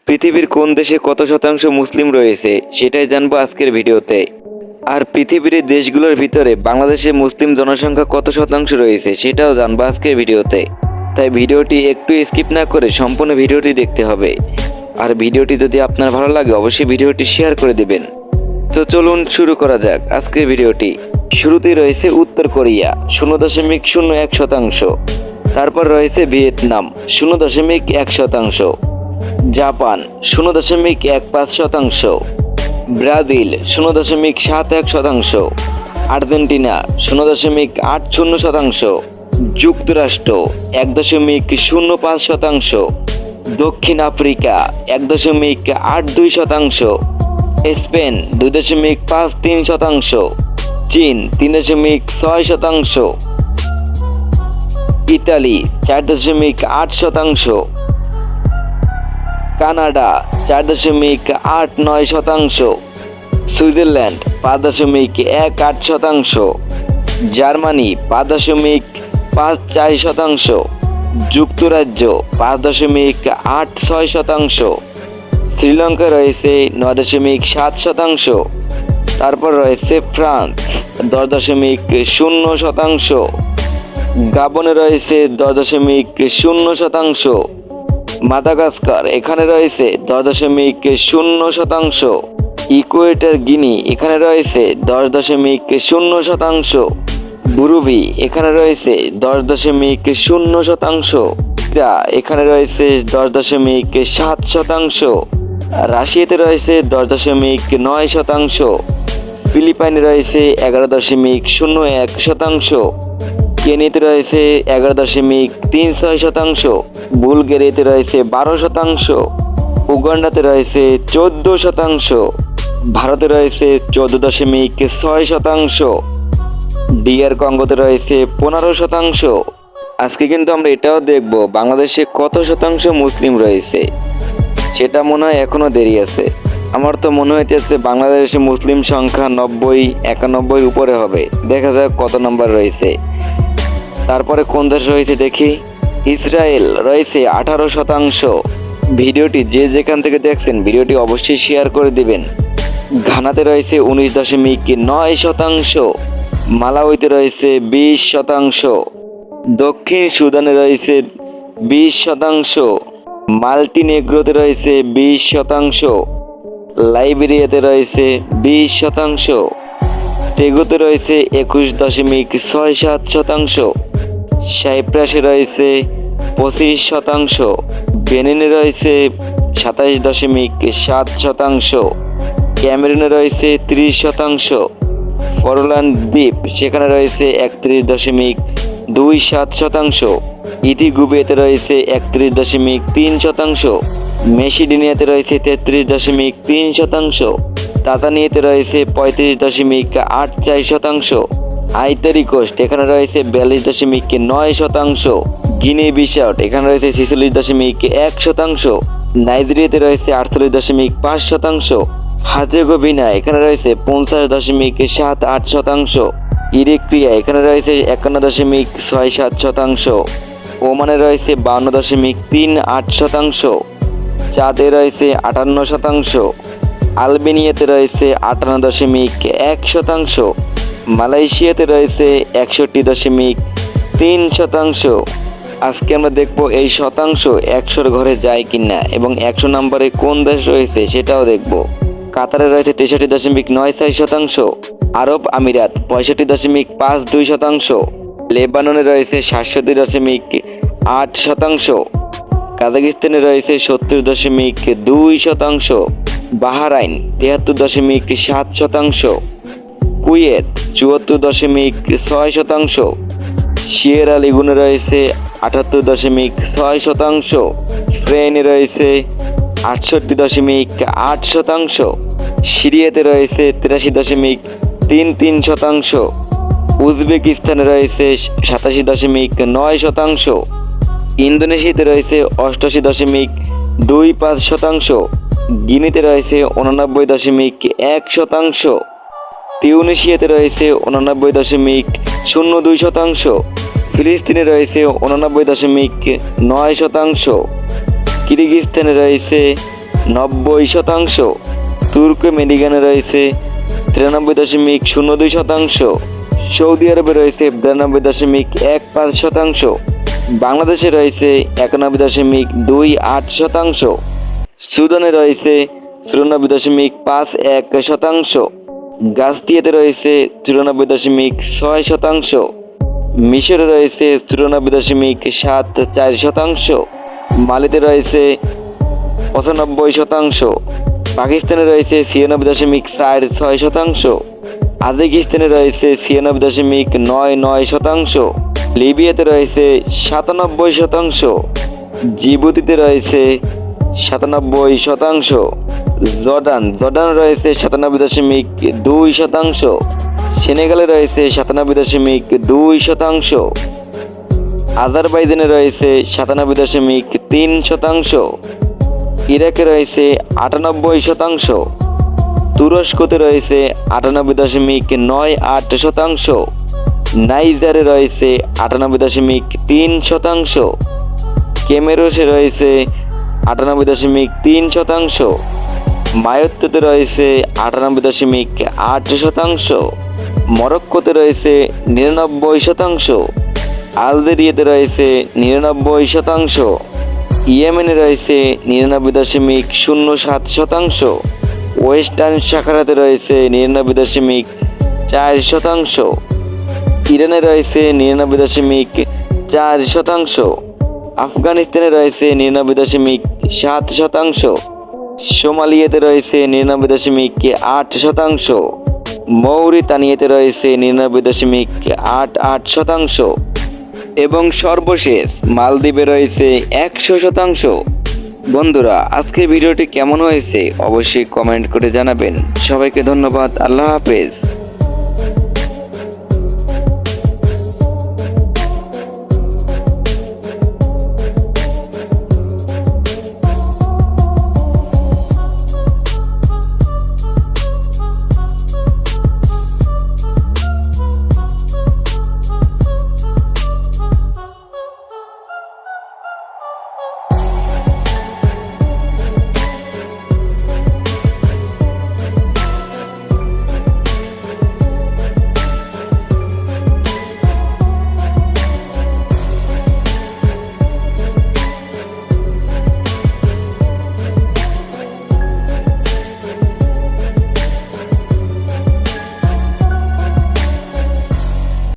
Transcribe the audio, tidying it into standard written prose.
পৃথিবীর কোন দেশে কত শতাংশ মুসলিম রয়েছে সেটাই জানবো আজকের ভিডিওতে। আর পৃথিবীর এই দেশগুলোর ভিতরে বাংলাদেশে মুসলিম জনসংখ্যা কত শতাংশ রয়েছে সেটাও জানবো আজকের ভিডিওতে। তাই ভিডিওটি একটু স্কিপ না করে সম্পূর্ণ ভিডিওটি দেখতে হবে। আর ভিডিওটি যদি আপনার ভালো লাগে অবশ্যই ভিডিওটি শেয়ার করে দিবেন। তো চলুন শুরু করা যাক আজকের ভিডিওটি। শুরুতেই রয়েছে উত্তর কোরিয়া 0.01%। তারপর রয়েছে ভিয়েতনাম 0.1%। জাপান 0.15%। ব্রাজিল 0.71%। আর্জেন্টিনা 0.80%। যুক্তরাষ্ট্র 1.05%। দক্ষিণ আফ্রিকা 1.82%। স্পেন 2.53%। চীন 3.6%। ইতালি 4.8%। কানাডা 4.89%। সুইজারল্যান্ড 5.18%। জার্মানি 5.54%। যুক্তরাজ্য 5.86%। শ্রীলঙ্কা রয়েছে 9.7%। তারপর রয়েছে ফ্রান্স 10.0%। গাবনে রয়েছে 10.0%। মাদাগাস্কার এখানে রয়েছে 10.0%। ইকুয়েটর গিনি এখানে রয়েছে 10.0%। বুরুবি এখানে রয়েছে 10.0%। এখানে রয়েছে 10.7%। রাশিয়াতে রয়েছে 10.9%। ফিলিপাইনে রয়েছে 11.01%। কেনিয়াতে রয়েছে 11.36%। বুলগেরিয়াতে রয়েছে 12%। উগান্ডাতে রয়েছে 14%। ভারতে রয়েছে 14.6%। ডিআর কঙ্গোতে রয়েছে 15%। আজকে কিন্তু আমরা এটাও দেখব বাংলাদেশে কত শতাংশ মুসলিম রয়েছে। সেটা মনে হয় এখনো দেরি আছে। আমার তো মনে হইতেছে বাংলাদেশে মুসলিম সংখ্যা 90-91 উপরে হবে। দেখা যাক কত নম্বর রয়েছে। তারপরে কোন দেশ রয়েছে দেখি। ইসরায়েল রয়েছে 18%। ভিডিওটি যে যেখান থেকে দেখছেন ভিডিওটি অবশ্যই শেয়ার করে দিবেন। ঘানাতে রয়েছে 19.9%। মালাউইতে রয়েছে 20%। দক্ষিণ সুদানে রয়েছে 20%। মাল্টিনেগ্রোতে রয়েছে 20%। লাইবেরিয়াতে রয়েছে 20%। টেগোতে রয়েছে 21.67%। সাইপ্রাসে রয়েছে 25%। বেনিনে রয়েছে 27.7%। ক্যামেরুনে রয়েছে 30%। ফরল্যান্ড দ্বীপ সেখানে রয়েছে 31.27%। ইথিওপিয়াতে রয়েছে 31.3%। মেসিডোনিয়াতে রয়েছে 33.3%। তানজানিয়াতে রয়েছে 35.84%। আইভরি কোস্ট এখানে রয়েছে 42.9%। গিনি বিসাউ এখানে রয়েছে 46.1%। নাইজেরিয়াতে রয়েছে 48.5%। হার্জেগোভিনা এখানে রয়েছে 50.78%। ইরিট্রিয়া এখানে রয়েছে 51.67%। ওমানে রয়েছে 52.38%। চাদে রয়েছে 58%। আলবেনিয়াতে রয়েছে 58.1%। মালয়েশিয়াতে রয়েছে 61.3%। আজকে আমরা দেখব এই শতাংশ 100-র ঘরে যায় কিনা এবং 100 নম্বরে কোন দেশ রয়েছে সেটাও দেখব। কাতারে রয়েছে 63.96%। আরব আমিরাত 65.52%। লেবাননে রয়েছে 67.8%। কাজাকিস্তানে রয়েছে 70.2%। বাহরাইন 73.7%। কুয়েত 74.6%। সিয়েরা লিওনে রয়েছে 78.6%। স্পেনে রয়েছে 68.8%। সিরিয়াতে রয়েছে 83.33%। উজবেকিস্তানে রয়েছে 87.9%। ইন্দোনেশিয়াতে রয়েছে 88.25%। গিনিতে রয়েছে 89.1%। তিউনিসিয়াতে রয়েছে 89.02%। ফিলিস্তিনে রয়েছে 89.9%। কিরগিজস্তানে রয়েছে 90%, তুর্কমেনিস্তানে রয়েছে 93.02%, সৌদি আরবে রয়েছে 92.15%, বাংলাদেশে রয়েছে 91.28%, সুদানে রয়েছে 94.51%, গাজতিয়াতে রয়েছে 94.6%, মিশরে রয়েছে 94.74%, মালিতে রয়েছে 95%, পাকিস্তানে রয়েছে 96.46%, আজেকিস্তানে রয়েছে 96.99%, লিবিয়াতে রয়েছে 97%, জিবুতিতে রয়েছে 97%, জর্ডান রয়েছে 97.2%, সেনেগালে রয়েছে 97.2%, আজারবাইজানে রয়েছে 97.3%, ইরাকে রয়েছে 98%, তুরস্কতে রয়েছে 98.98%, নাইজারে রয়েছে 98.3%, ক্যামেরুনে রয়েছে 98.3%, মায়োত্তোতে রয়েছে 98.8%, মরক্কোতে রয়েছে 99%, আলজেরিয়াতে রয়েছে 99%, ইয়েমেনে রয়েছে 99.07%, ওয়েস্টার্ন সাহারাতে রয়েছে 99.4%, ইরানে রয়েছে 99.4%, আফগানিস্তানে রয়েছে 99.7%, সোমালিয়াতে রয়েছে 99.8%, মৌরিতানিয়াতে রয়েছে 99.88% এবং সর্বশেষ মালদ্বীপে রয়েছে 100%। বন্ধুরা, আজকের ভিডিওটি কেমন হয়েছে অবশ্যই কমেন্ট করে জানাবেন। সবাইকে ধন্যবাদ। আল্লাহ হাফেজ।